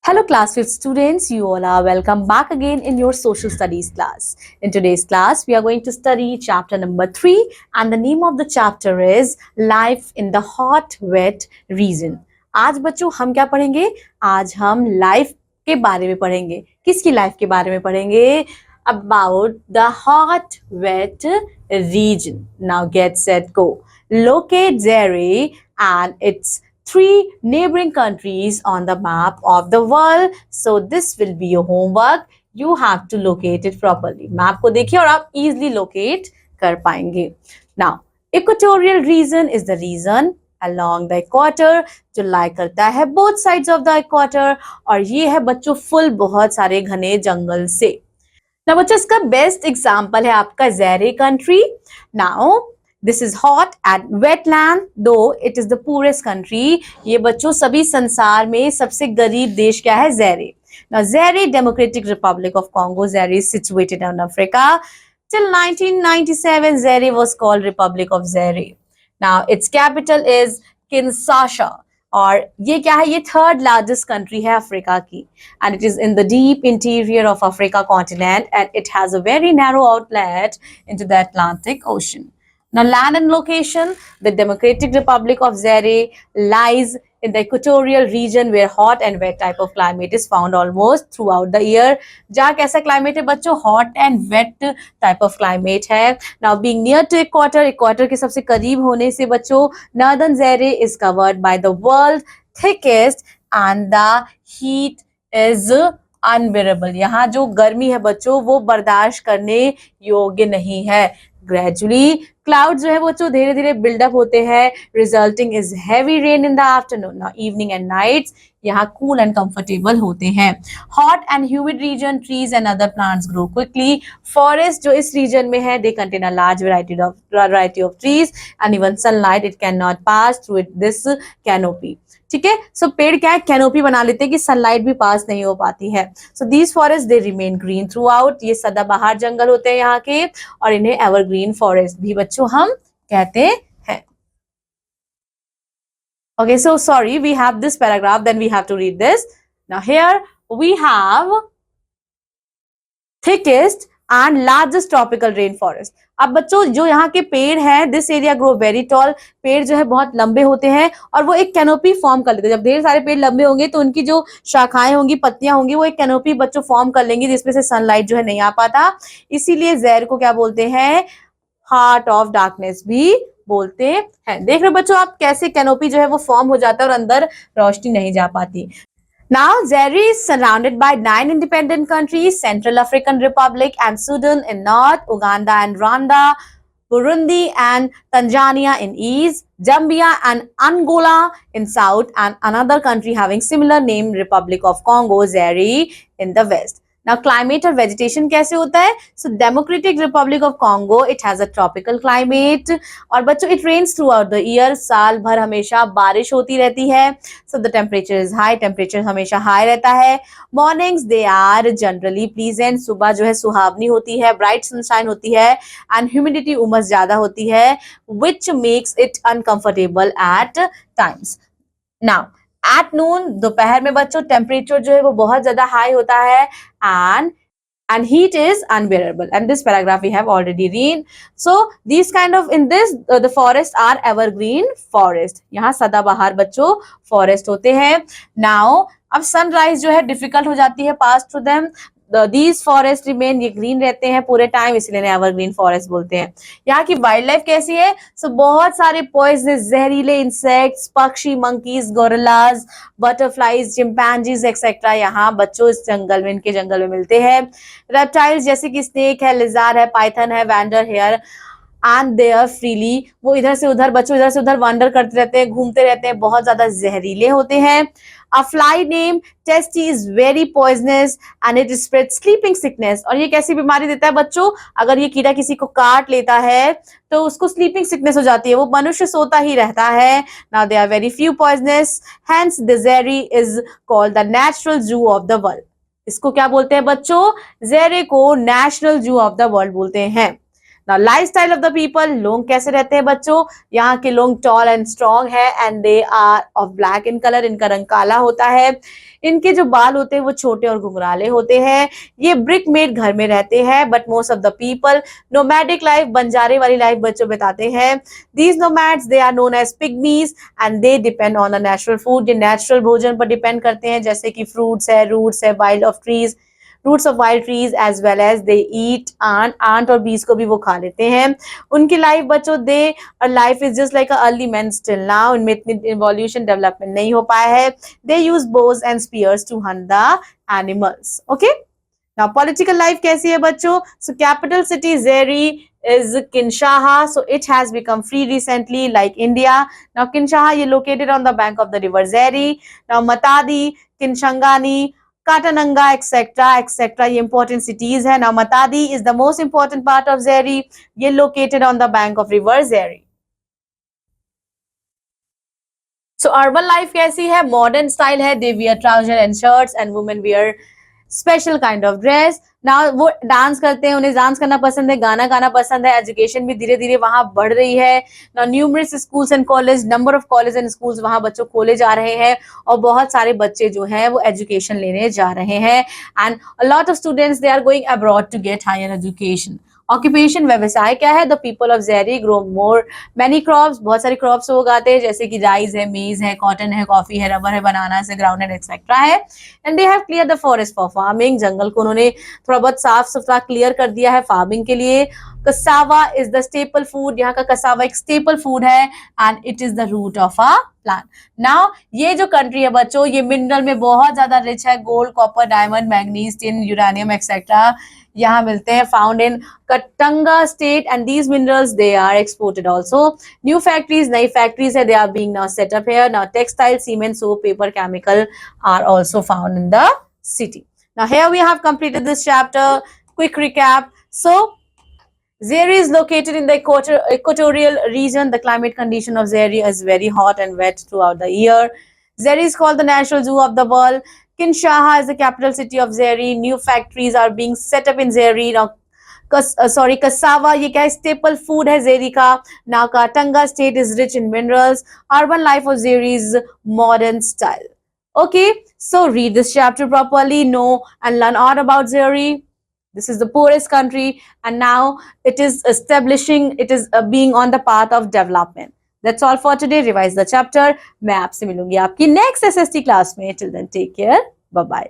Hello class 5th students, you all are welcome back again in your social studies class. In today's class, we are going to study chapter number 3 and the name of the chapter is Life in the Hot Wet Region. आज बच्चों हम क्या पढ़ेंगे? आज हम life के बारे में पढ़ेंगे. किसकी लाइफ के बारे में पढ़ेंगे? About the hot wet region. Now get set go. Locate Zaire and its 3 neighboring countries on the map of the world. So this will be your homework. You have to locate it properly. Map को देखिए और आप easily locate कर पाएंगे. Now, equatorial region is the region along the equator जो lie करता है both sides of the equator और ये है बच्चों full बहुत सारे घने जंगल से. Now बच्चों इसका best example है आपका Zaire country. Now This is hot and wet land, though it is the poorest country. ये बच्चों सभी संसार में सबसे गरीब देश क्या है? Zaire. Now Zaire Democratic Republic of Congo. Zaire is situated in Africa. Till 1997, Zaire was called Republic of Zaire. Now its capital is Kinshasa. और ये क्या है? ये third largest country है अफ्रीका की. And it is in the deep interior of Africa continent and it has a very narrow outlet into the Atlantic Ocean. Now, land and location, the Democratic Republic of Zaire lies in the equatorial region where hot and wet type of climate is found almost throughout the year. जहाँ कैसा climate है बच्चों? Hot and wet type of climate है. Now, being near to equator, equator के सबसे करीब होने से बच्चों Northern Zaire is covered by the world thickest and the heat is unbearable. यहाँ जो गर्मी है बच्चों वो बर्दाश्त करने योग्य नहीं है. Gradually, clouds जो है बच्चों धीरे धीरे build up होते हैं, resulting is heavy rain in the afternoon. Now, evening and nights यहाँ cool and comfortable होते हैं. Hot and humid region, trees and other plants grow quickly. Forest जो इस region में है, they contain a large variety of trees and even sunlight it cannot pass through this canopy. ठीक है, सो पेड़ क्या है? कैनोपी बना लेते हैं कि सनलाइट भी पास नहीं हो पाती है. So these forest they remain green through out. ये सदाबहार जंगल होते हैं यहाँ के और इन्हें एवरग्रीन फॉरेस्ट भी बच्चों हम कहते हैं. Okay, so sorry, we have this paragraph, then we have to read this. Now here we have thickest and largest tropical rainforest. अब बच्चों जो यहाँ के पेड़ हैं, this area grow very tall. पेड़ जो है बहुत लंबे होते हैं और वो एक कैनोपी फॉर्म कर लेते हैं. जब ढेर सारे पेड़ लंबे होंगे तो उनकी जो शाखाएं होंगी, पत्तियां होंगी, वो एक कैनोपी बच्चों फॉर्म कर लेंगी जिसमें से सनलाइट जो है नहीं आ पाता. इसीलिए ज़ैर को क्या बोलते हैं? हार्ट ऑफ डार्कनेस भी बोलते हैं. देख रहे बच्चों आप कैसे कैनोपी जो है वो फॉर्म हो जाता है और अंदर रोशनी नहीं जा पाती. Now, Zaire is surrounded by 9 independent countries, Central African Republic and Sudan in north, Uganda and Rwanda, Burundi and Tanzania in east, Zambia and Angola in south, and another country having similar name, Republic of Congo, Zaire in the west. Now, climate और vegetation कैसे होता है? So, Democratic Republic of Congo, it has a tropical climate. और बच्चों it rains throughout the year. साल भर हमेशा बारिश होती रहती है. So, the temperature is high. Temperature हमेशा high रहता है. Mornings they are generally pleasant. सुबह जो है सुहावनी होती है, bright sunshine होती है, and humidity उमस ज़्यादा होती है, which makes it uncomfortable at times. Now, at noon दोपहर में बच्चों टेम्परेचर जो है वो बहुत ज्यादा हाई होता है and heat is unbearable. And this paragraph we have already read. So these kind of in this the forests are evergreen forest. यहाँ सदाबहार बच्चों forest होते हैं. Now अब sunrise जो है difficult हो जाती है pass through them. These forests remain, ये ग्रीन रहते हैं पूरे टाइम, इसलिए इन्हें एवरग्रीन फॉरेस्ट बोलते हैं. यहाँ की वाइल्ड लाइफ कैसी है? सो बहुत सारे पॉइजनस जहरीले इंसेक्ट्स, पक्षी, monkeys, gorillas, butterflies, chimpanzees etcetera यहाँ बच्चों इस जंगल में, इनके जंगल में मिलते हैं. रेप्टाइल्स जैसे कि स्नेक है, लिजार है, पाइथन है, wander here and they are freely, वो इधर से उधर बच्चों इधर से उधर वंडर करते रहते हैं, घूमते रहते हैं, बहुत ज्यादा जहरीले होते हैं. A fly named Testy is very poisonous and it spreads sleeping sickness. और ये कैसी बीमारी देता है बच्चों? अगर ये कीड़ा किसी को काट लेता है तो उसको स्लीपिंग सिकनेस हो जाती है, वो मनुष्य सोता ही रहता है. Now they are very few poisonous, hence the Zaire is called the natural zoo of the world. इसको क्या बोलते हैं बच्चों? ज़ेरे को national zoo of the world बोलते हैं. Now lifestyle of the people, लोग कैसे रहते हैं बच्चों, यहाँ के लोग टॉल एंड स्ट्रॉन्ग है and they are of black in colour, इनका रंग काला होता है, इनके जो बाल होते हैं वो छोटे और घुंघराले होते हैं, ये ब्रिक मेड घर में रहते हैं, but most of the people nomadic life, बंजारे वाली लाइफ बच्चों बिताते हैं। These nomads they are known as pygmies and they depend on the natural food, ये नेचुरल भोजन पर डिपेंड करते हैं, जैसे कि फ्रूट्स है, रूट्स है, wild of trees, roots of wild trees as well as they eat ant, ant और बीज को भी वो खा लेते हैं। उनकी लाइफ बच्चों, they life is just like early man still now, इनमें इतनी इवोल्यूशन डेवलपमेंट नहीं हो पाया है। They use bows and spears to hunt the animals. Okay, now political life कैसी है बच्चों, so capital city Zaire is Kinshasa, so it has become free recently like India. Now Kinshasa is located on the bank of the river Zeri. Now Matadi, Kinshangani, Katananga, etc. ये important cities है. Now Matadi is the most important part of Zeri. ये located on the bank of river Zeri. So urban life कैसी है, modern style है, they wear trouser and shirts and women wear special kind of dress. ना वो dance करते हैं, उन्हें dance करना पसंद है, गाना गाना पसंद है, एजुकेशन भी धीरे धीरे वहां बढ़ रही है। ना numerous schools and college, number of college and schools वहां बच्चों खोले जा रहे हैं और बहुत सारे बच्चे जो हैं वो एजुकेशन लेने जा रहे हैं and a lot of students they are going abroad to get higher education. Occupation, व्यवसाय क्या है, the people of Zaire grow more many crops, बहुत सारे क्रॉप्स वो उगाते हैं, जैसे कि राइस है, मेज है, कॉटन है, कॉफी है, रबर है, बनाना है, ग्राउंड एक्सेट्रा है। And they have clear the forest for farming, जंगल को उन्होंने थोड़ा बहुत साफ सुथरा क्लियर कर दिया है फार्मिंग के लिए। Cassava is the staple food, यहाँ का कसावा एक स्टेपल फूड है and it is the root of a plant. Now ये जो कंट्री है बच्चों, ये मिनरल में बहुत ज्यादा रिच है, gold, copper, diamond, manganese, tin, uranium etcetera यहाँ मिलते हैं, found in Katanga state and these minerals they are exported also. New factories, नई फैक्ट्रीज है, they are being now set up here. Now textile, cement, soap, paper, chemical are also found in the city. Now here we have completed this chapter. Quick recap. So Zeri is located in the equatorial region. The climate condition of Zeri is very hot and wet throughout the year. Zeri is called the natural zoo of the world. Kinshasa is the capital city of Zeri. New factories are being set up in Zeri. Now cassava, ये क्या staple food है Zeri का. Now Katanga state is rich in minerals. Urban life of Zeri is modern style. Okay, so read this chapter properly, know and learn all about Zeri. This is the poorest country and now it is establishing, it is being on the path of development. That's all for today. Revise the chapter. मैं आपसे मिलूंगी आपकी next SST class में. Till then, take care. Bye bye.